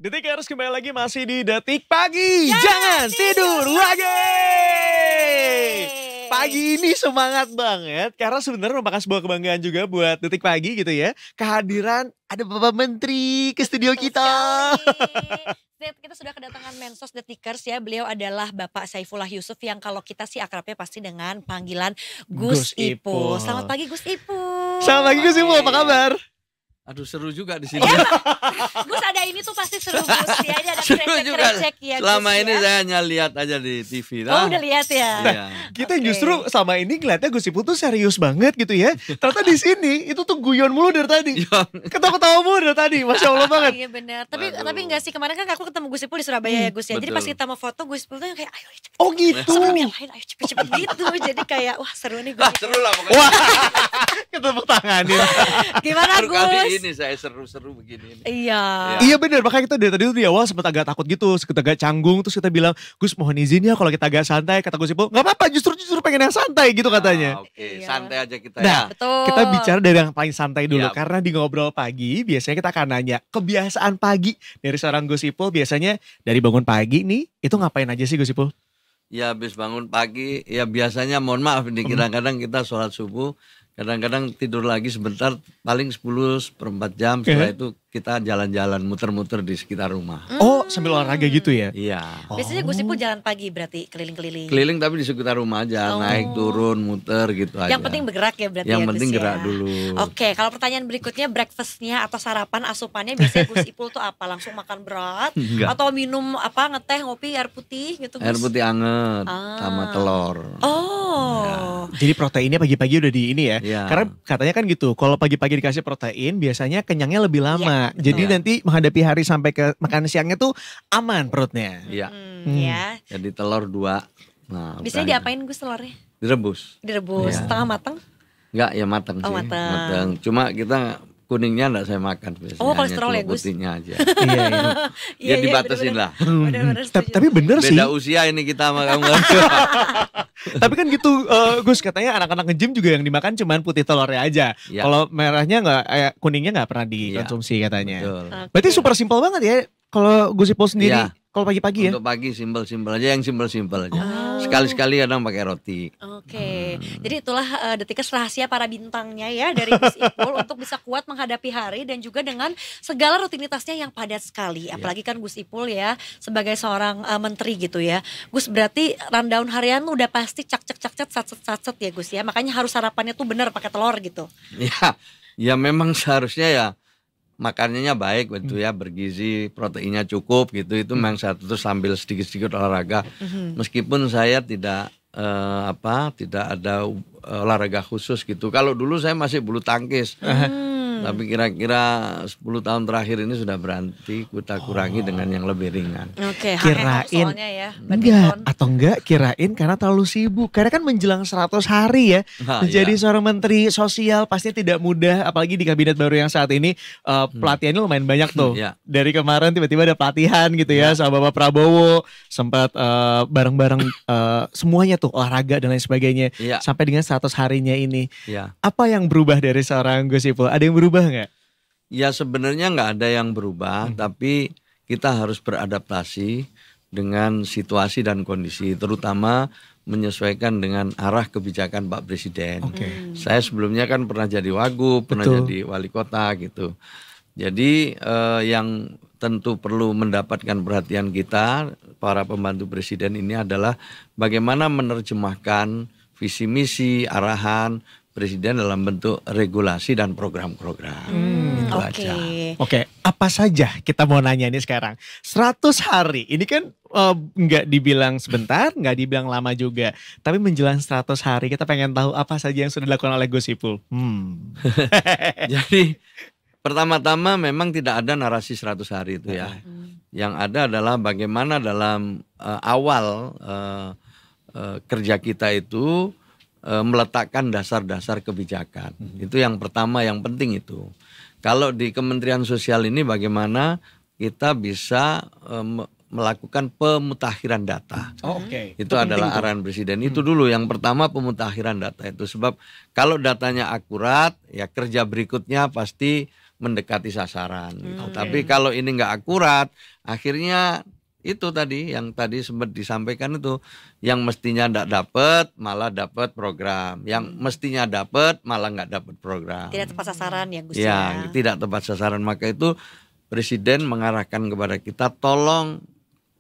Detik harus kembali lagi masih di Detik Pagi. Jangan tidur lagi. Pagi ini semangat banget karena sebenarnya merupakan sebuah kebanggaan juga buat Detik Pagi gitu ya. Kehadiran ada Bapak Menteri ke studio kita. Kita sudah kedatangan Mensos Detikers ya. Beliau adalah Bapak Saifullah Yusuf yang kalau kita sih akrabnya pasti dengan panggilan Gus Ipul. Selamat pagi Gus Ipul. Selamat pagi Gus Ipul, apa kabar? Aduh seru juga di sini. Gus ada ini tuh pasti seru Gus ya. Ini ada Seru juga. krecek ya. Selama Gus, ini ya. saya hanya lihat aja di TV. Oh udah lihat ya. Iya. Kita justru sama ini ngeliatnya Gus Ipul tuh serius banget gitu ya. Ternyata di sini itu tuh guyon mulu dari tadi. Ketawa-ketawa mulu dari tadi. Masya Allah banget. Iya benar. Tapi Waduh. enggak sih, kemarin kan aku ketemu Gus Ipul di Surabaya ya Gus ya. Jadi betul. pas kita mau foto Gus Ipul tuh kayak ayo cepet. Oh gitu. Sebelum yang lain ayo cepet-cepet gitu. Jadi kayak wah seru nih Gus. Wah seru lah pokoknya. Wah, ketepuk tanganin. Gimana Baru kali Gus? ini saya seru-seru begini. Iya. Iya bener, makanya kita dari tadi tuh di awal sempat agak takut gitu, kita agak canggung, terus kita bilang, Gus mohon izin ya kalau kita agak santai, kata Gus Ipul, gak apa-apa justru pengen yang santai gitu katanya. Oke, Iya. santai aja kita Nah, ya. Betul. kita bicara dari yang paling santai dulu, Iya. karena di Ngobrol Pagi biasanya kita akan nanya, kebiasaan pagi dari seorang Gus Ipul biasanya dari bangun pagi nih, itu ngapain aja sih Gus Ipul? Ya habis bangun pagi, ya biasanya mohon maaf nih kadang-kadang kita sholat subuh, kadang-kadang tidur lagi sebentar, paling 10-4 jam. Setelah itu kita jalan-jalan muter-muter di sekitar rumah. Oh sambil olahraga gitu ya? Iya. Biasanya Gus Ipul jalan pagi berarti keliling-keliling. Keliling tapi di sekitar rumah aja, Oh. naik turun muter gitu aja. Yang penting bergerak ya berarti Yang ya penting Gus gerak ya. dulu. Oke, kalau pertanyaan berikutnya breakfastnya atau sarapan asupannya biasanya Gus Ipul tuh apa? Langsung makan berat Enggak. atau minum apa ngeteh, ngopi, air putih gitu Gus? Air putih anget sama telur. Oh. Jadi proteinnya pagi-pagi udah di ini ya. Iya. Karena katanya kan gitu, kalau pagi-pagi dikasih protein biasanya kenyangnya lebih lama. Iya, Jadi betul. nanti menghadapi hari sampai ke makan siangnya tuh aman perutnya. Iya. Ya. Jadi telur 2. Nah, Biasanya udah. diapain Gus telurnya? Direbus. Direbus Iya. setengah matang? Enggak, ya matang Oh, sih. matang. Cuma kita kuningnya enggak saya makan biasanya. Oh, hanya kolesterol cuma ya, Gus? putihnya aja. Iya, iya. Ya dibatasin lah. Bener-bener setuju. Tapi bener sih. Beda usia ini kita sama kamu. Tapi kan gitu Gus, katanya anak-anak nge-gym juga yang dimakan cuman putih telurnya aja. Iya. Kalau merahnya nggak, kuningnya nggak pernah dikonsumsi katanya. Betul. Oke. Berarti super simpel banget ya kalau Gus Ipul sendiri. Iya. Kalau pagi-pagi ya. Untuk pagi simpel-simpel aja, yang simpel-simpel aja. Oh. Sekali-sekali kadang pakai roti. Oke, jadi itulah Detikers rahasia para bintangnya ya dari Gus Ipul untuk bisa kuat menghadapi hari dan juga dengan segala rutinitasnya yang padat sekali. Apalagi kan Gus Ipul ya sebagai seorang menteri gitu ya. Gus berarti rundown harian lu udah pasti cak-cak satset ya Gus ya. Makanya harus sarapannya tuh bener pakai telur gitu. Ya memang seharusnya ya makanannya baik gitu ya, bergizi, proteinnya cukup gitu. Itu memang satu, terus sambil sedikit-sedikit olahraga. Meskipun saya tidak tidak ada olahraga khusus gitu. Kalau dulu saya masih bulu tangkis. Tapi kira-kira 10 tahun terakhir ini sudah berhenti, kita kurangi dengan yang lebih ringan. Oke, Kirain soalnya ya. enggak, badminton. atau enggak kirain karena terlalu sibuk. Karena kan menjelang 100 hari ya. Nah, Menjadi iya. seorang menteri sosial pastinya tidak mudah. Apalagi di kabinet baru yang saat ini pelatihannya lumayan banyak tuh. Iya. Dari kemarin tiba-tiba ada pelatihan gitu ya sama Bapak Prabowo. Sempat bareng-bareng semuanya tuh olahraga dan lain sebagainya. Iya. Sampai dengan 100 harinya ini. Ya. Apa yang berubah dari seorang Gus Ipul? Ada yang berubah nggak? Ya sebenarnya nggak ada yang berubah, tapi kita harus beradaptasi dengan situasi dan kondisi, terutama menyesuaikan dengan arah kebijakan Pak Presiden. Saya sebelumnya kan pernah jadi wagub, pernah Betul. jadi wali kota gitu. Jadi yang tentu perlu mendapatkan perhatian kita, para pembantu Presiden ini adalah bagaimana menerjemahkan visi misi, arahan Presiden dalam bentuk regulasi dan program-program. Itu Oke. aja. Oke, apa saja kita mau nanya nih sekarang. 100 hari, ini kan nggak dibilang sebentar, nggak dibilang lama juga. Tapi menjelang 100 hari kita pengen tahu apa saja yang sudah dilakukan oleh Gus Ipul. Jadi pertama-tama memang tidak ada narasi 100 hari itu ya. Yang ada adalah bagaimana dalam awal kerja kita itu meletakkan dasar-dasar kebijakan. Itu yang pertama, yang penting itu. Kalau di Kementerian Sosial ini bagaimana kita bisa melakukan pemutakhiran data. Oke. Itu adalah arahan Presiden. Itu dulu yang pertama, pemutakhiran data itu. Sebab kalau datanya akurat, ya kerja berikutnya pasti mendekati sasaran. Gitu. Oke. Tapi kalau ini nggak akurat, akhirnya itu tadi yang tadi sempat disampaikan itu, yang mestinya nggak dapat malah dapat program, yang mestinya dapat malah nggak dapat program. Tidak tepat sasaran ya Gus Ya, tidak tepat sasaran. Maka itu Presiden mengarahkan kepada kita, tolong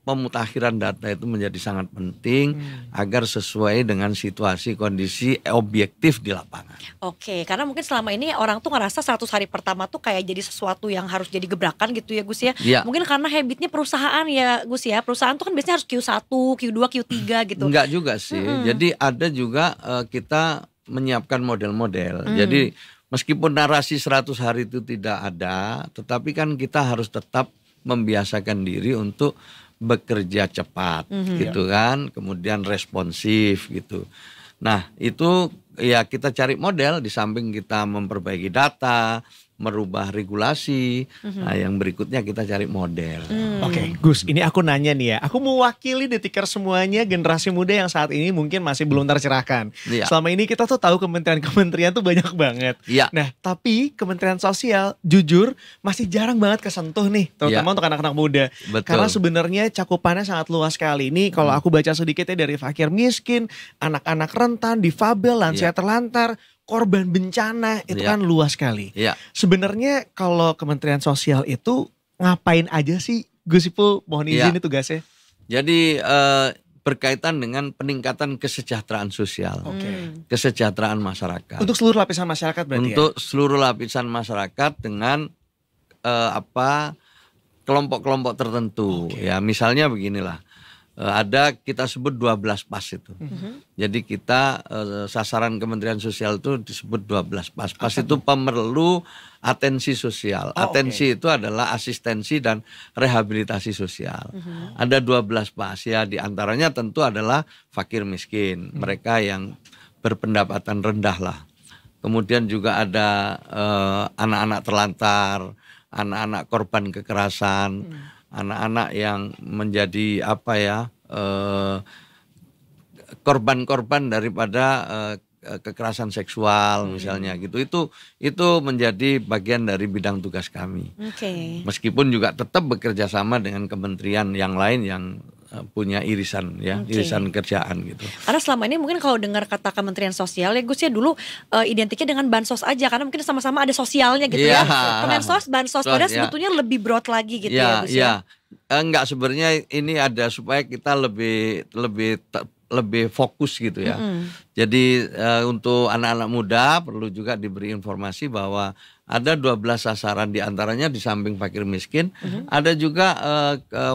pemutakhiran data itu menjadi sangat penting agar sesuai dengan situasi kondisi objektif di lapangan. Oke, karena mungkin selama ini orang tuh ngerasa 100 hari pertama tuh kayak jadi sesuatu yang harus jadi gebrakan gitu ya Gus ya. Iya. Mungkin karena habitnya perusahaan ya Gus ya. Perusahaan tuh kan biasanya harus Q1, Q2, Q3 gitu. Enggak juga sih. Jadi ada juga kita menyiapkan model-model. Jadi meskipun narasi 100 hari itu tidak ada, tetapi kan kita harus tetap membiasakan diri untuk bekerja cepat gitu kan, kemudian responsif gitu. Nah itu ya kita cari model, di samping kita memperbaiki data, merubah regulasi. Nah yang berikutnya kita cari model. Oke, Gus, ini aku nanya nih ya. Aku mewakili Detiker semuanya, generasi muda yang saat ini mungkin masih belum tercerahkan. Iya. Selama ini kita tuh tahu kementerian-kementerian tuh banyak banget. Iya. Nah, tapi Kementerian Sosial jujur masih jarang banget kesentuh nih, terutama Iya. untuk anak-anak muda. Betul. Karena sebenarnya cakupannya sangat luas sekali. Ini kalau aku baca sedikit ya, dari fakir miskin, anak-anak rentan, difabel, lansia terlantar, korban bencana, itu Iya. kan luas sekali. Iya. Sebenarnya kalau Kementerian Sosial itu ngapain aja sih, Gus Ipul? Mohon izin Iya. nih tugasnya. Jadi berkaitan dengan peningkatan kesejahteraan sosial, kesejahteraan masyarakat. Untuk seluruh lapisan masyarakat berarti Untuk seluruh lapisan masyarakat dengan kelompok-kelompok tertentu. Ya misalnya beginilah, ada kita sebut 12 pas itu. Jadi kita sasaran Kementerian Sosial itu disebut 12 pas. Pas itu pemerlu atensi sosial. Atensi itu adalah asistensi dan rehabilitasi sosial. Ada 12 pas ya, diantaranya tentu adalah fakir miskin, mereka yang berpendapatan rendah lah. Kemudian juga ada anak-anak terlantar, anak-anak korban kekerasan, anak-anak yang menjadi korban-korban daripada kekerasan seksual misalnya gitu. Itu menjadi bagian dari bidang tugas kami. Oke. Meskipun juga tetap bekerja sama dengan kementerian yang lain yang punya irisan ya, irisan kerjaan gitu. Karena selama ini mungkin kalau dengar kata Kementerian Sosial ya Gus ya, dulu identiknya dengan bansos aja, karena mungkin sama-sama ada sosialnya gitu ya. Kemensos, bansos, padahal sebetulnya lebih broad lagi gitu ya Gus ya. Enggak, sebenarnya ini ada supaya kita lebih fokus gitu ya. Jadi untuk anak-anak muda perlu juga diberi informasi bahwa ada 12 sasaran, diantaranya di samping fakir miskin, ada juga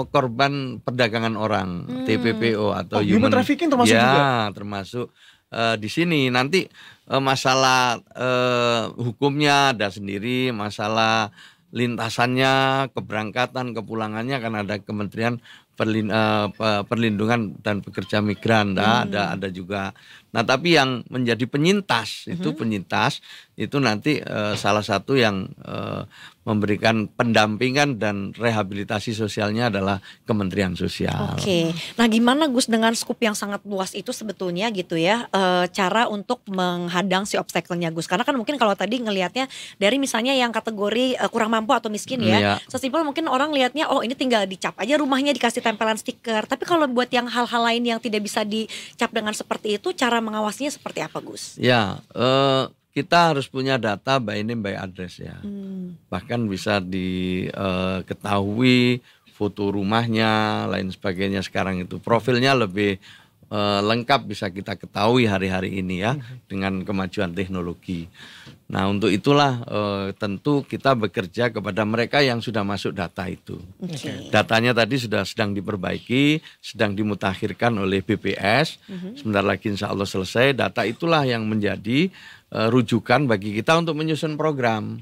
korban perdagangan orang, TPPO atau human trafficking termasuk juga? Ya, termasuk di sini. Nanti masalah hukumnya ada sendiri, masalah lintasannya, keberangkatan, kepulangannya kan ada Kementerian Perlindungan dan Pekerja Migran, ada juga. Nah, tapi yang menjadi penyintas itu nanti salah satu yang memberikan pendampingan dan rehabilitasi sosialnya adalah Kementerian Sosial. Oke. Nah, gimana Gus dengan skup yang sangat luas itu sebetulnya gitu ya, cara untuk menghadang si obstacle-nya Gus? Karena kan mungkin kalau tadi ngelihatnya dari misalnya yang kategori kurang mampu atau miskin ya, sesimpel mungkin orang lihatnya oh ini tinggal dicap aja rumahnya, dikasih tempelan stiker. Tapi kalau buat yang hal-hal lain yang tidak bisa dicap dengan seperti itu, cara mengawasinya seperti apa Gus? Ya, kita harus punya data by name by address ya. Bahkan bisa diketahui foto rumahnya, lain sebagainya sekarang itu. Profilnya lebih lengkap bisa kita ketahui hari-hari ini ya, dengan kemajuan teknologi. Nah untuk itulah tentu kita bekerja kepada mereka yang sudah masuk data itu. Datanya tadi sedang diperbaiki, sedang dimutakhirkan oleh BPS. Sebentar lagi insya Allah selesai. Data itulah yang menjadi rujukan bagi kita untuk menyusun program.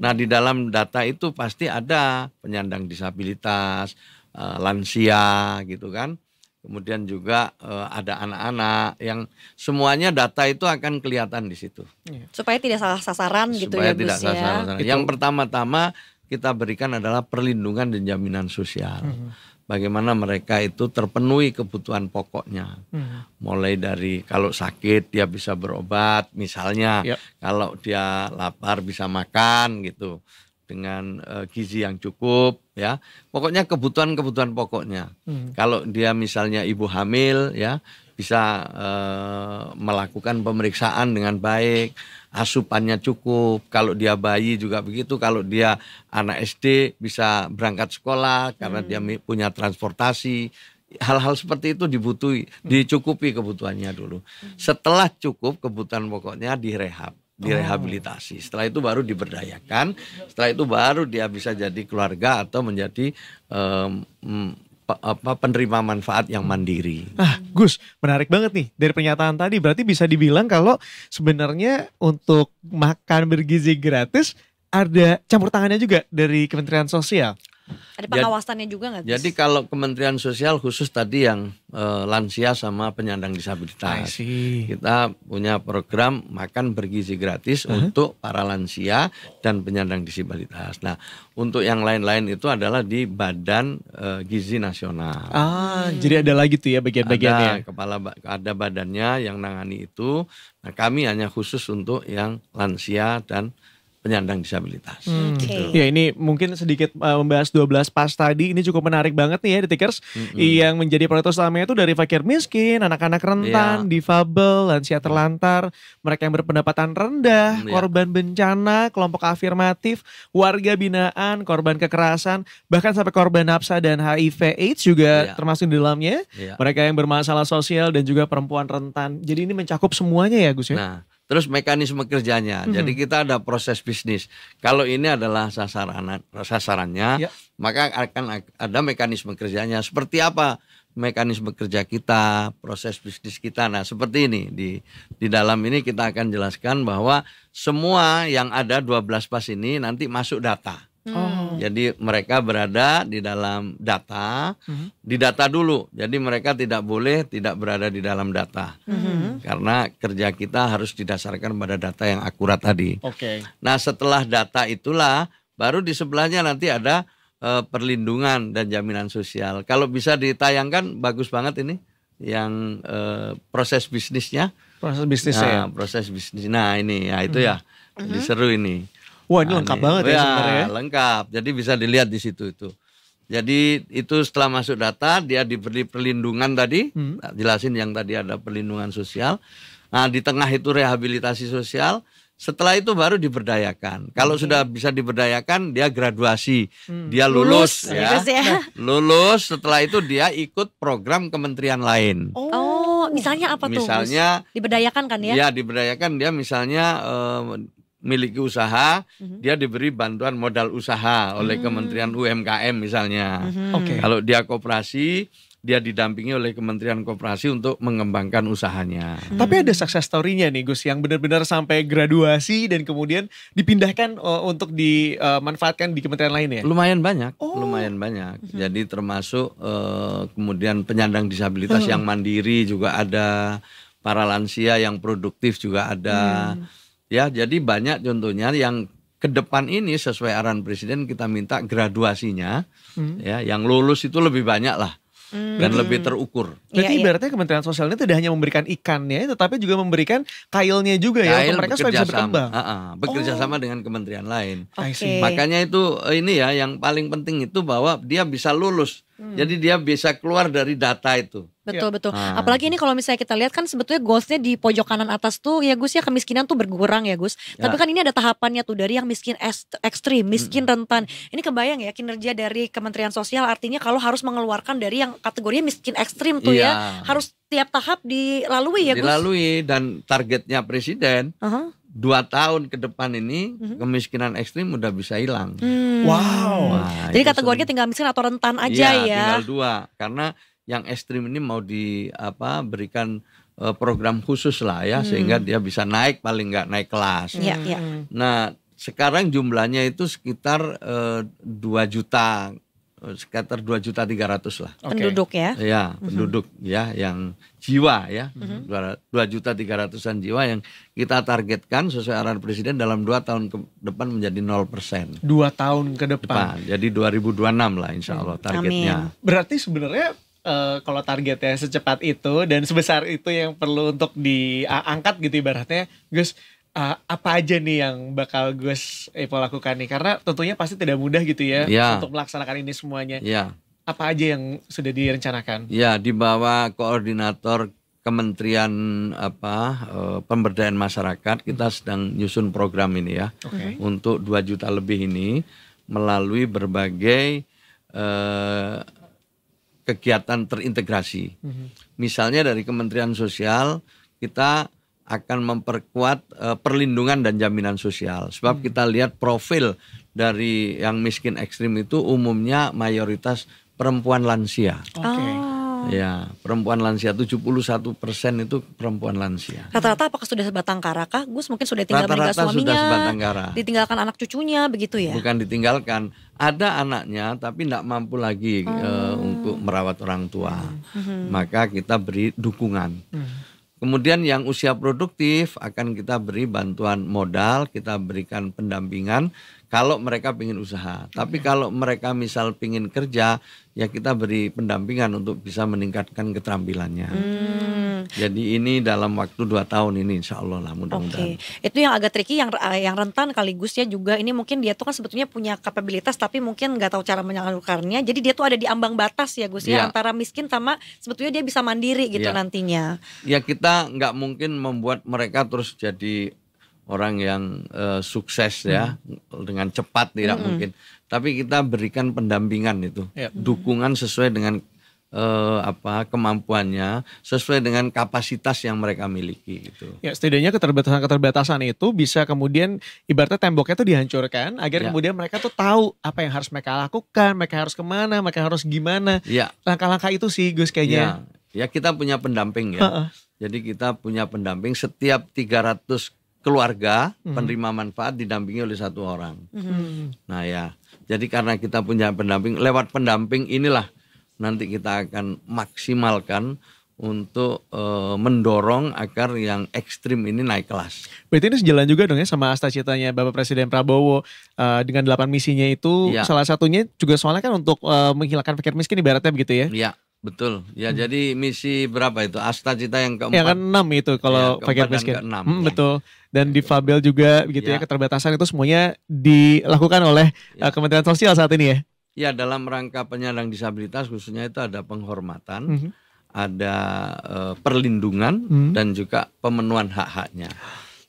Nah di dalam data itu pasti ada penyandang disabilitas, lansia gitu kan. Kemudian juga ada anak-anak yang semuanya data itu akan kelihatan di situ. Supaya tidak salah sasaran gitu ya Gus ya. Yang pertama-tama kita berikan adalah perlindungan dan jaminan sosial. Bagaimana mereka itu terpenuhi kebutuhan pokoknya. Mulai dari kalau sakit dia bisa berobat misalnya. Kalau dia lapar bisa makan gitu. dengan gizi yang cukup ya. Pokoknya kebutuhan pokoknya. Kalau dia misalnya ibu hamil ya, bisa melakukan pemeriksaan dengan baik, asupannya cukup. Kalau dia bayi juga begitu, kalau dia anak SD bisa berangkat sekolah karena dia punya transportasi. Hal-hal seperti itu dicukupi kebutuhannya dulu. Setelah cukup kebutuhan pokoknya direhabilitasi. Setelah itu baru diberdayakan. Setelah itu baru dia bisa jadi keluarga atau menjadi penerima manfaat yang mandiri. Gus, menarik banget nih dari pernyataan tadi. Berarti bisa dibilang kalau sebenarnya untuk makan bergizi gratis ada campur tangannya juga dari Kementerian Sosial. Ada pengawasannya juga nggak? Jadi kalau Kementerian Sosial khusus tadi yang lansia sama penyandang disabilitas, kita punya program makan bergizi gratis untuk para lansia dan penyandang disabilitas. Nah, untuk yang lain-lain itu adalah di Badan Gizi Nasional. Jadi ada lagi tuh ya bagian-bagiannya. Ada badannya yang nangani itu. Nah, kami hanya khusus untuk yang lansia dan penyandang disabilitas. Ya ini mungkin sedikit membahas 12 pas tadi. Ini cukup menarik banget nih ya Detikers. Yang menjadi prioritas utamanya itu dari fakir miskin, anak-anak rentan, difabel, lansia terlantar, mereka yang berpendapatan rendah, korban bencana, kelompok afirmatif, warga binaan, korban kekerasan, bahkan sampai korban nafsa dan HIV AIDS juga termasuk di dalamnya. Mereka yang bermasalah sosial dan juga perempuan rentan. Jadi ini mencakup semuanya ya Gus ya. Nah, terus mekanisme kerjanya. Jadi kita ada proses bisnis. Kalau ini adalah sasarannya, maka akan ada mekanisme kerjanya. Seperti apa mekanisme kerja kita, proses bisnis kita. Nah, seperti ini di dalam ini kita akan jelaskan bahwa semua yang ada 12 pas ini nanti masuk data. Jadi mereka berada di dalam data, didata dulu. Jadi mereka tidak boleh tidak berada di dalam data. Karena kerja kita harus didasarkan pada data yang akurat tadi. Nah, setelah data itulah baru di sebelahnya nanti ada perlindungan dan jaminan sosial. Kalau bisa ditayangkan bagus banget ini yang proses bisnisnya. Proses bisnisnya. Proses bisnis. Nah, ini ya itu ya. Diseru ini. Wah, ini lengkap banget ya sebenarnya. Lengkap. Jadi bisa dilihat di situ itu. Jadi itu setelah masuk data dia diberi perlindungan tadi, jelasin yang tadi ada perlindungan sosial. Nah, di tengah itu rehabilitasi sosial. Setelah itu baru diberdayakan. Kalau sudah bisa diberdayakan, dia graduasi, dia lulus ya. Lulus. Setelah itu dia ikut program kementerian lain. Misalnya apa tuh? Misalnya diberdayakan kan ya? Ya, diberdayakan dia misalnya miliki usaha, dia diberi bantuan modal usaha oleh Kementerian UMKM misalnya. Kalau dia koperasi, dia didampingi oleh Kementerian Koperasi untuk mengembangkan usahanya. Tapi ada success story-nya nih Gus, yang benar-benar sampai graduasi dan kemudian dipindahkan untuk dimanfaatkan di kementerian lain ya? Lumayan banyak, lumayan banyak. Jadi termasuk kemudian penyandang disabilitas yang mandiri juga ada, para lansia yang produktif juga ada. Ya, jadi banyak contohnya yang ke depan ini sesuai arahan Presiden kita minta graduasinya, ya, yang lulus itu lebih banyak lah dan lebih terukur. Berarti ibaratnya Kementerian Sosial ini tidak hanya memberikan ikannya, tetapi juga memberikan kailnya juga ya, untuk mereka supaya bisa berkembang. Bekerja sama dengan kementerian lain. Makanya itu ini ya yang paling penting itu bahwa dia bisa lulus. Jadi dia bisa keluar dari data itu. Betul. Apalagi ini kalau misalnya kita lihat kan sebetulnya goalsnya di pojok kanan atas tuh ya Gus ya, kemiskinan tuh berkurang ya Gus. Tapi kan ini ada tahapannya tuh dari yang miskin ekstrim, miskin rentan. Ini kebayang ya kinerja dari Kementerian Sosial, artinya kalau harus mengeluarkan dari yang kategorinya miskin ekstrim tuh ya, harus tiap tahap dilalui ya Gus. Dilalui, dan targetnya Presiden 2 tahun ke depan ini kemiskinan ekstrim udah bisa hilang. Wow. Nah, jadi kategorinya tinggal miskin atau rentan aja ya. Tinggal 2, karena yang ekstrim ini mau berikan program khusus lah ya, sehingga dia bisa naik, paling nggak naik kelas. Nah, sekarang jumlahnya itu sekitar 2 juta. Sekitar 2.300.000 lah. Penduduk ya? Ya, penduduk ya, yang jiwa ya, 2.300.000-an jiwa yang kita targetkan sesuai arahan Presiden dalam 2 tahun ke depan menjadi 0%. 2 tahun ke depan. Jadi 2026 lah insya Allah targetnya. Berarti sebenarnya kalau targetnya secepat itu dan sebesar itu yang perlu untuk diangkat gitu ibaratnya, Gus, Apa aja nih yang bakal Gus Ipul lakukan nih? Karena tentunya pasti tidak mudah gitu ya Ya. untuk melaksanakan ini semuanya. Ya, Apa aja yang sudah direncanakan? ya di bawah koordinator Kementerian Pemberdayaan Masyarakat kita sedang nyusun program ini ya. Oke. Untuk 2 juta lebih ini melalui berbagai kegiatan terintegrasi. Misalnya dari Kementerian Sosial kita akan memperkuat perlindungan dan jaminan sosial. Sebab kita lihat profil dari yang miskin ekstrim itu umumnya mayoritas perempuan lansia. Oke. Ya, perempuan lansia 71% itu perempuan lansia. Rata-rata apakah sudah sebatang kara kah? Gus mungkin sudah tinggal meninggal Rata-rata sudah suaminya, sebatang kara. ditinggalkan anak cucunya begitu ya? Bukan ditinggalkan, ada anaknya tapi tidak mampu lagi untuk merawat orang tua. Maka kita beri dukungan. Kemudian yang usia produktif akan kita beri bantuan modal, kita berikan pendampingan kalau mereka ingin usaha. Tapi kalau mereka misal ingin kerja, ya kita beri pendampingan untuk bisa meningkatkan keterampilannya. Jadi ini dalam waktu 2 tahun ini insya Allah lah mudah-mudahan. Oke, itu yang agak tricky, yang rentan kali Gus ya juga. Ini mungkin dia tuh kan sebetulnya punya kapabilitas tapi mungkin nggak tahu cara menyalurkannya. Jadi dia tuh ada di ambang batas ya Gus ya, Iya. antara miskin sama sebetulnya dia bisa mandiri gitu Iya. nantinya. Ya kita nggak mungkin membuat mereka terus jadi orang yang sukses ya dengan cepat, tidak mungkin. Tapi kita berikan pendampingan itu, Ya. dukungan sesuai dengan kemampuannya, sesuai dengan kapasitas yang mereka miliki gitu. Ya, setidaknya keterbatasan itu bisa kemudian ibaratnya temboknya itu dihancurkan agar Ya. kemudian mereka tuh tahu apa yang harus mereka lakukan, mereka harus kemana, mereka harus gimana. Ya, Langkah-langkah itu sih Gus kayaknya. ya kita punya pendamping ya. Heeh. Jadi kita punya pendamping setiap 300 keluarga penerima manfaat didampingi oleh 1 orang. Nah ya, jadi karena kita punya pendamping, lewat pendamping inilah nanti kita akan maksimalkan untuk mendorong agar yang ekstrim ini naik kelas. Berarti ini sejalan juga dong ya sama Astacitanya Bapak Presiden Prabowo dengan 8 misinya itu. Iya. Salah satunya juga soalnya kan untuk menghilangkan fakir miskin ibaratnya begitu ya. Ya, betul. Ya jadi misi berapa itu? Astacita yang keempat. Yang ke-6 itu kalau Ya, fakir keempat dan miskin. keenam. Betul. Dan difabel juga begitu ya, Ya. keterbatasan itu semuanya dilakukan oleh Ya. Kementerian Sosial saat ini ya. Ya, dalam rangka penyandang disabilitas khususnya itu ada penghormatan, ada perlindungan dan juga pemenuhan hak-haknya.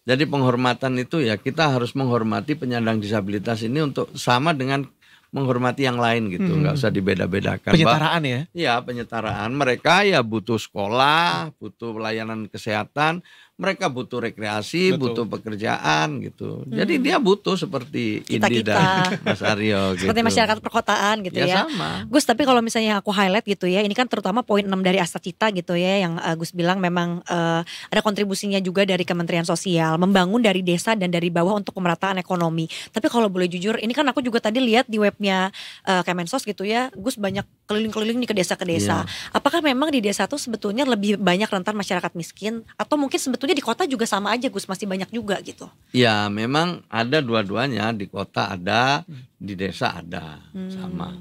Jadi penghormatan itu ya kita harus menghormati penyandang disabilitas ini untuk sama dengan menghormati yang lain gitu, nggak usah dibeda-bedakan. Penyetaraan ya. Ya, penyetaraan. Mereka ya butuh sekolah, butuh pelayanan kesehatan, mereka butuh rekreasi, Betul. butuh pekerjaan gitu. Jadi dia butuh seperti Indi Kita-kita. dan Mas Aryo gitu. Seperti masyarakat perkotaan gitu ya. Sama. Gus, tapi kalau misalnya aku highlight gitu ya, ini kan terutama poin 6 dari Astacita gitu ya, yang Gus bilang memang ada kontribusinya juga dari Kementerian Sosial, membangun dari desa dan dari bawah untuk pemerataan ekonomi. Tapi kalau boleh jujur, ini kan aku juga tadi lihat di webnya Kemensos gitu ya, Gus banyak keliling-keliling nih ke desa Iya. Apakah memang di desa tuh sebetulnya lebih banyak rentan masyarakat miskin, atau mungkin sebetulnya di kota juga sama aja Gus, masih banyak juga gitu? Ya, memang ada dua-duanya, di kota ada, di desa ada, sama.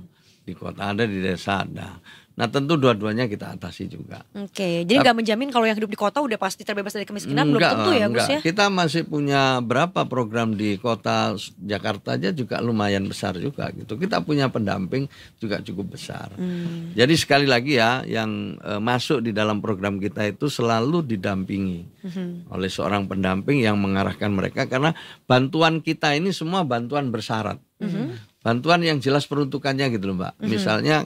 Di kota ada, di desa ada. Nah, tentu dua-duanya kita atasi juga. Oke, jadi nggak menjamin kalau yang hidup di kota udah pasti terbebas dari kemiskinan, belum tentu ya Gus ya? Kita masih punya berapa program di kota Jakarta aja juga lumayan besar juga gitu. Kita punya pendamping juga cukup besar. Jadi sekali lagi ya, yang masuk di dalam program kita itu selalu didampingi oleh seorang pendamping yang mengarahkan mereka, karena bantuan kita ini semua bantuan bersyarat. Bantuan yang jelas peruntukannya gitu loh Mbak. Misalnya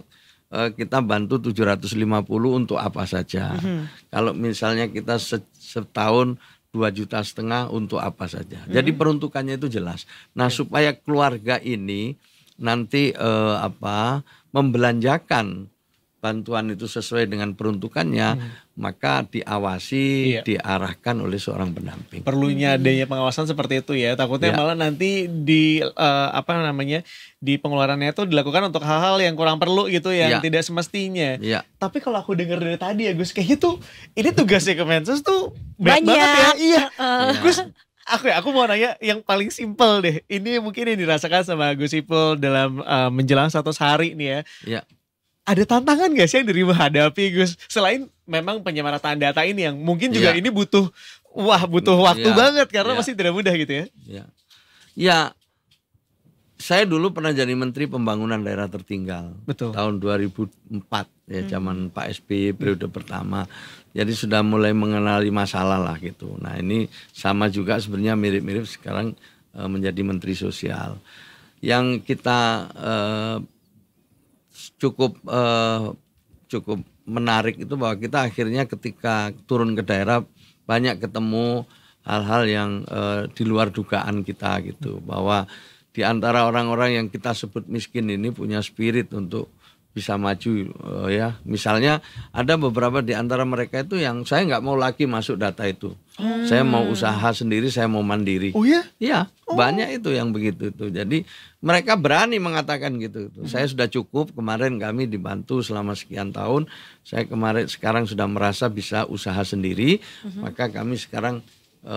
kita bantu 750 untuk apa saja. Kalau misalnya kita setahun 2,5 juta untuk apa saja. Jadi peruntukannya itu jelas. Nah, supaya keluarga ini nanti membelanjakan bantuan itu sesuai dengan peruntukannya, maka diawasi, diarahkan oleh seorang pendamping. Perlunya adanya pengawasan seperti itu ya. Takutnya Ya. malah nanti di di pengeluarannya itu dilakukan untuk hal-hal yang kurang perlu gitu, yang Ya. tidak semestinya. Ya. Tapi kalau aku dengar dari tadi ya Gus, kayaknya tuh ini tugasnya Kemensos tuh banyak Banyak. banget ya. Iya. Ya. Gus, aku mau nanya yang paling simpel deh. Ini mungkin yang dirasakan sama Gus Ipul dalam menjelang 100 hari nih ya. Ya. Ada tantangan gak sih yang diri menghadapi Gus? Selain memang penyemarataan data ini yang mungkin juga Iya. ini butuh Wah, butuh waktu Ya, banget karena ya. pasti tidak mudah gitu ya. Ya. Ya, saya dulu pernah jadi Menteri Pembangunan Daerah Tertinggal. Betul. Tahun 2004 ya, zaman Pak SBY periode pertama. Jadi sudah mulai mengenali masalah lah gitu. Nah, ini sama juga sebenarnya mirip-mirip sekarang menjadi Menteri Sosial. Yang kita cukup menarik itu bahwa kita akhirnya ketika turun ke daerah banyak ketemu hal-hal yang di luar dugaan kita gitu, bahwa di antara orang-orang yang kita sebut miskin ini punya spirit untuk bisa maju ya. Misalnya ada beberapa di antara mereka itu yang saya nggak mau lagi masuk data itu. Saya mau usaha sendiri, saya mau mandiri. Oh ya? Iya, banyak itu yang begitu itu. Jadi mereka berani mengatakan gitu. Saya sudah cukup, kemarin kami dibantu selama sekian tahun. Saya sekarang sudah merasa bisa usaha sendiri, maka kami sekarang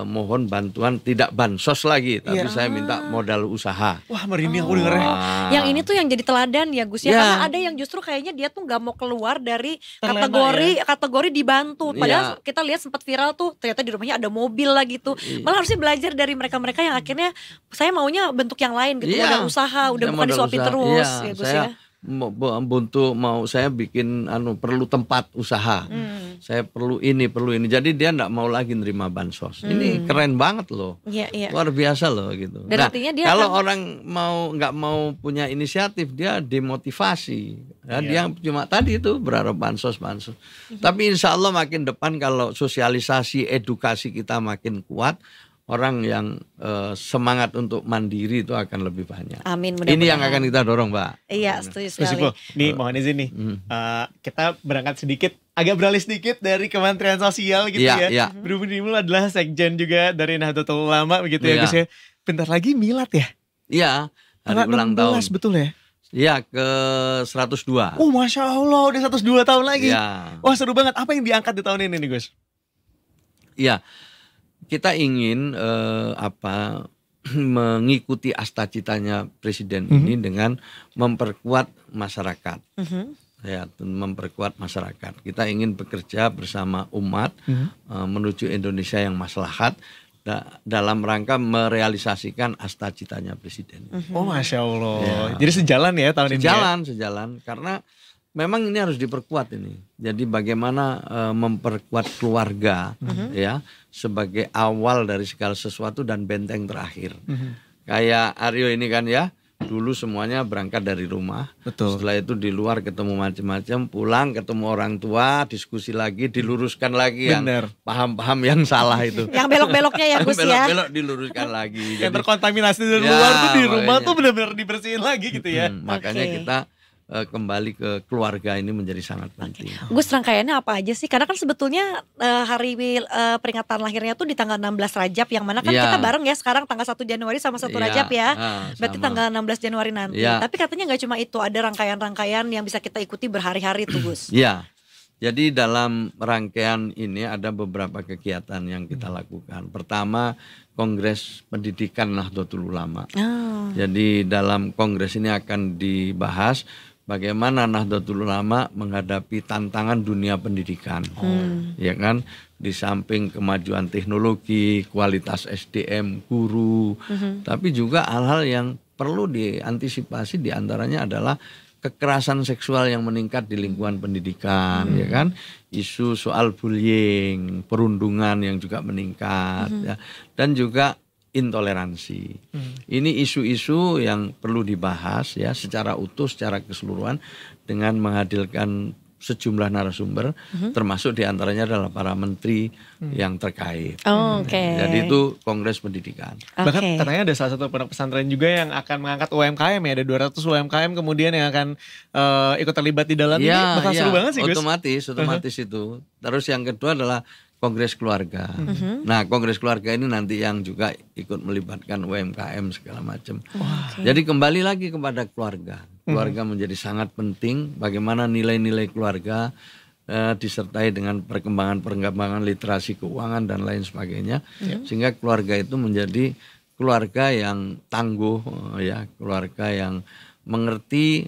mohon bantuan, tidak bansos lagi, tapi saya minta modal usaha. Wah, merinding aku dengernya. Yang ini tuh yang jadi teladan ya Gus ya, Ya. karena ada yang justru kayaknya dia tuh nggak mau keluar dari Terlena kategori dibantu. Padahal kita lihat sempat viral tuh ternyata di rumahnya ada mobil lah gitu. Malah harusnya belajar dari mereka-mereka yang akhirnya saya maunya bentuk yang lain gitu, Iya. modal usaha, udah Saya bukan modal disuapin usaha. terus Iya, ya Gus saya ya. mau saya bikin perlu tempat usaha. Saya perlu ini. Jadi dia enggak mau lagi nerima bansos. Ini keren banget loh. Iya, iya. Luar biasa loh gitu. Dan Nah, artinya dia kalau akan- orang nggak mau punya inisiatif, dia demotivasi. Ya, dia cuma tadi itu berharap bansos. Tapi insya Allah makin depan kalau sosialisasi edukasi kita makin kuat, orang yang semangat untuk mandiri itu akan lebih banyak. Amin, Ini yang mudah-mudahan. akan kita dorong, Mbak. Iya, setuju Gus sekali. Ipul, nih mohon izin nih. Kita berangkat sedikit, agak beralih sedikit dari Kementerian Sosial gitu Iya, ya. iya. Berhubung Imul adalah sekjen juga dari Nahdlatul Ulama begitu ya Iya. Gus ya. Bentar lagi milad ya. Iya, hari Tanggal ulang 16 tahun. betul ya. Iya, ke 102. Oh, Masya Allah, udah 102 tahun lagi. Iya. Wah, seru banget. Apa yang diangkat di tahun ini nih Gus? Iya. Kita ingin mengikuti astacitanya presiden ini dengan memperkuat masyarakat. Ya, memperkuat masyarakat. Kita ingin bekerja bersama umat menuju Indonesia yang maslahat dalam rangka merealisasikan astacitanya presiden. Oh, Masya Allah. Ya. Jadi sejalan ya tahun ini ya? Sejalan karena memang ini harus diperkuat ini. Jadi bagaimana memperkuat keluarga ya sebagai awal dari segala sesuatu dan benteng terakhir. Kayak Aryo ini kan ya, dulu semuanya berangkat dari rumah. Betul. Setelah itu di luar ketemu macam-macam, pulang ketemu orang tua, diskusi lagi, diluruskan lagi Bener. yang paham-paham yang salah itu. Yang belok-beloknya ya Gus ya. Belok-belok diluruskan lagi. Yang Jadi, terkontaminasi dari Ya, luar tuh di rumah makanya. tuh benar-benar dibersihin lagi gitu ya. makanya Oke. kita kembali ke keluarga ini menjadi sangat penting. Gus, rangkaiannya apa aja sih? Karena kan sebetulnya hari peringatan lahirnya tuh di tanggal 16 Rajab, yang mana kan Iya. kita bareng ya sekarang tanggal 1 Januari sama 1 Iya, Rajab ya. Berarti sama. tanggal 16 Januari nanti. Iya. Tapi katanya nggak cuma itu, ada rangkaian-rangkaian yang bisa kita ikuti berhari-hari tuh Gus. Ya, jadi dalam rangkaian ini ada beberapa kegiatan yang kita lakukan. Pertama, Kongres Pendidikan Nahdlatul Ulama. Oh. Jadi dalam kongres ini akan dibahas bagaimana Nahdlatul Ulama menghadapi tantangan dunia pendidikan. Ya kan? Di samping kemajuan teknologi, kualitas SDM, guru, tapi juga hal-hal yang perlu diantisipasi, diantaranya adalah kekerasan seksual yang meningkat di lingkungan pendidikan, ya kan? Isu soal bullying, perundungan yang juga meningkat, ya. Dan juga intoleransi. Ini isu-isu yang perlu dibahas ya secara utuh, secara keseluruhan dengan menghadirkan sejumlah narasumber, termasuk diantaranya adalah para menteri yang terkait. Oh, oke. Jadi itu Kongres Pendidikan. Bahkan Oke. katanya ada salah satu pondok pesantren juga yang akan mengangkat UMKM ya, ada 200 UMKM kemudian yang akan ikut terlibat di dalam ini. Bakal seru banget sih Gus. Otomatis itu. Terus yang kedua adalah Kongres Keluarga. Nah, Kongres Keluarga ini nanti yang juga ikut melibatkan UMKM segala macam. Jadi kembali lagi kepada keluarga. Keluarga menjadi sangat penting. Bagaimana nilai-nilai keluarga disertai dengan perkembangan literasi keuangan dan lain sebagainya, sehingga keluarga itu menjadi keluarga yang tangguh, ya, keluarga yang mengerti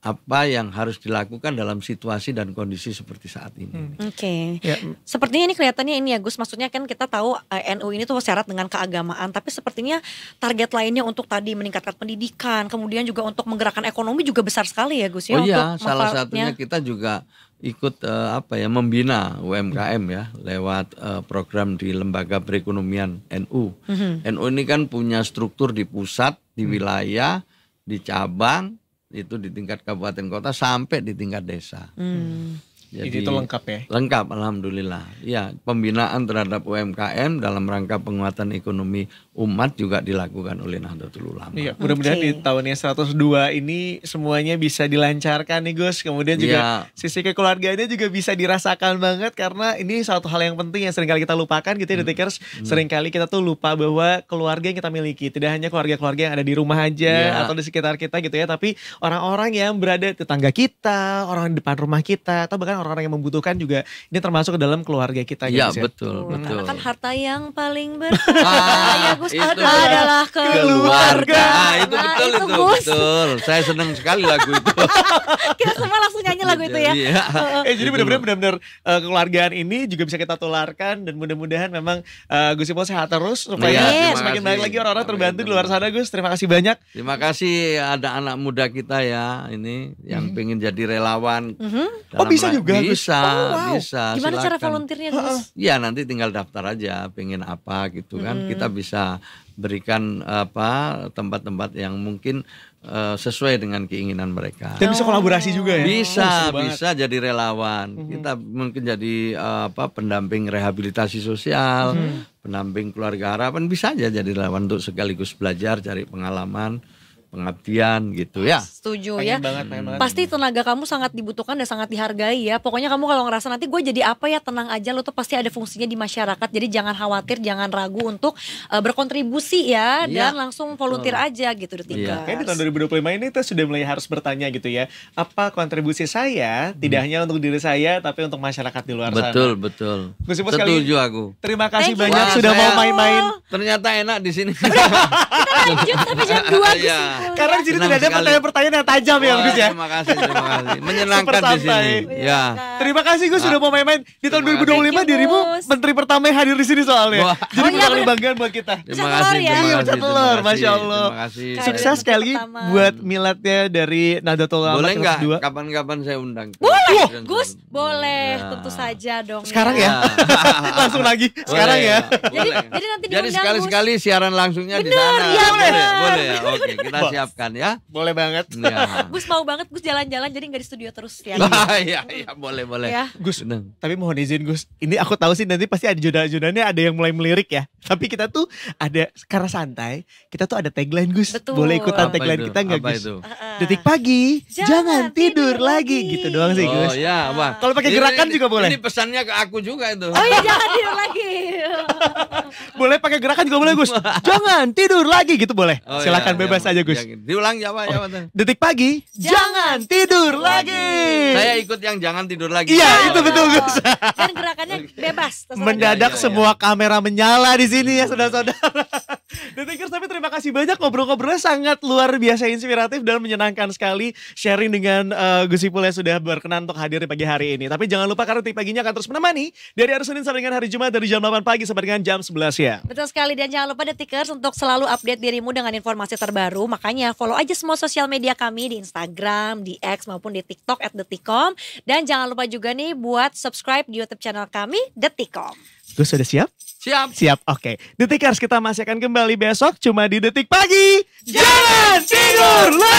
apa yang harus dilakukan dalam situasi dan kondisi seperti saat ini. Oke. Ya. Sepertinya ini kelihatannya ini ya Gus, maksudnya kan kita tahu NU ini tuh syarat dengan keagamaan, tapi sepertinya target lainnya untuk tadi meningkatkan pendidikan, kemudian juga untuk menggerakkan ekonomi juga besar sekali ya Gus ya. Oh iya, untuk salah manfaatnya. satunya kita juga ikut membina UMKM ya lewat program di lembaga perekonomian NU. NU ini kan punya struktur di pusat, di wilayah, di cabang, itu di tingkat kabupaten kota sampai di tingkat desa. Jadi itu lengkap ya? Lengkap, alhamdulillah. Ya, pembinaan terhadap UMKM dalam rangka penguatan ekonomi umat juga dilakukan oleh Nahdlatul Ulama. Iya, mudah-mudahan di tahun yang 102 ini semuanya bisa dilancarkan nih Gus. Kemudian juga sisi kekeluargaannya juga bisa dirasakan banget, karena ini satu hal yang penting yang seringkali kita lupakan gitu ya Detikers. Seringkali kita tuh lupa bahwa keluarga yang kita miliki tidak hanya keluarga-keluarga yang ada di rumah aja atau di sekitar kita gitu ya, tapi orang-orang yang berada di tetangga kita, orang di depan rumah kita, atau bahkan orang-orang yang membutuhkan juga ini termasuk ke dalam keluarga kita gitu. Iya, ya. betul. Karena kan harta yang paling berharga ya Gus adalah keluarga. Itu betul, itu, itu Gus. betul. Saya senang sekali lagu itu. Kita semua langsung nyanyi lagu itu ya. Iya. Jadi benar-benar kekeluargaan ini juga bisa kita tularkan, dan mudah-mudahan memang Gus Ipul sehat terus supaya Terima semakin kasih. banyak lagi orang-orang terbantu di Amin. luar sana Gus. Terima kasih banyak. Terima kasih ada anak muda kita ya ini yang pengen jadi relawan. Oh, bisa juga, Gus? Bisa, Oh, wow. bisa. Gimana cara silakan. volunteernya Gus? Ya nanti tinggal daftar aja pengen apa gitu kan. Kita bisa berikan tempat-tempat yang mungkin sesuai dengan keinginan mereka. Dan bisa kolaborasi juga ya. Bisa, Oh, seru banget. bisa jadi relawan. Kita mungkin jadi pendamping rehabilitasi sosial, pendamping keluarga harapan, bisa aja jadi relawan untuk sekaligus belajar, cari pengalaman, pengabdian gitu ya. Setuju Pengen ya. banget, pengen banget. Pasti tenaga kamu sangat dibutuhkan dan sangat dihargai ya. Pokoknya kamu kalau ngerasa nanti gue jadi apa ya, tenang aja, lo tuh pasti ada fungsinya di masyarakat. Jadi jangan khawatir, jangan ragu untuk berkontribusi ya, Iya. dan langsung volunteer aja gitu Detikers. Iya. Kayaknya di tahun 2025 ini kita sudah mulai harus bertanya gitu ya, apa kontribusi saya tidak hanya untuk diri saya tapi untuk masyarakat di luar sana. Betul, betul. Gus Ipul sekali- Setuju aku. Terima kasih Thank you. banyak Wah, sudah mau saya- main-main. Ternyata enak di sini. Lanjut sampai jam 2 Gus Iya. Ipul. Karena di sini Senang tidak ada sekali. pertanyaan-pertanyaan yang tajam ya Wah, Gus ya. Terima kasih, terima kasih. Menyenangkan Super di santai. sini. Ya. Terima kasih Gus sudah mau main-main. Di tahun Terima 2025 kasih. dirimu Gus. menteri pertama yang hadir di sini soalnya. Wah. Jadi Oh, iya, bakal bener. kebanggaan buat kita. Terima Bisa kasih, telur ya? terima Iya, kasih, bisa telur, terima Masya kasih, Allah. Terima kasih. Kayak Sukses menteri sekali pertama. buat miladnya dari Nahdlatul Ulama Boleh nggak? ke-2. Kapan-kapan saya undang. Boleh Gus, boleh, Ya. tentu saja dong. Sekarang ya? Langsung lagi Boleh, sekarang ya. Boleh. Jadi nanti Jadi diundang, sekali-sekali siaran langsungnya di sana. iya, boleh, bener. boleh ya. Oke, kita Bos. siapkan ya. Boleh banget. Ya. Gus mau banget Gus jalan-jalan, jadi nggak di studio terus ya. Iya, iya, boleh, boleh. Ya. Gus, Bener. tapi mohon izin Gus, ini aku tahu sih nanti pasti ada jodoh-jodohnya ada yang mulai melirik ya. Tapi kita tuh ada, karena santai, kita tuh ada tagline Gus. Betul. Boleh ikutan Apa tagline itu? kita nggak Apa Gus? itu? Detik pagi, jangan tidur lagi. Gitu doang sih Oh Gus. ya, wah. Kalau pakai gerakan juga boleh. Ini pesannya ke aku juga itu. Oh iya, jangan tidur lagi. Boleh pakai gerakan juga boleh Gus. Jangan tidur lagi gitu boleh. Oh, Silakan ya, bebas ya, aja Gus. ya, diulang Jawa. Detik pagi, jangan tidur lagi. Saya ikut yang jangan tidur lagi. Iya, itu betul Gus. Dan gerakannya bebas. terserah Mendadak Iya, iya, semua kamera menyala di sini ya saudara-saudara. Detikers, tapi terima kasih banyak, ngobrol-ngobrolnya sangat luar biasa inspiratif dan menyenangkan sekali sharing dengan Gus Ipul yang sudah berkenan untuk hadir di pagi hari ini. Tapi jangan lupa karena Detik Paginya akan terus menemani dari hari Senin sampai dengan hari Jumat dari jam 8 pagi sampai dengan jam 11 ya. Betul sekali, dan jangan lupa Detikers untuk selalu update dirimu dengan informasi terbaru. Makanya follow aja semua sosial media kami di Instagram, di X maupun di TikTok @detikcom. Dan jangan lupa juga nih buat subscribe di YouTube channel kami Detikcom. Gus sudah siap? Siap. Siap, oke. Detikers, kita masih akan kembali besok cuma di Detik Pagi. Jangan tidur lagi.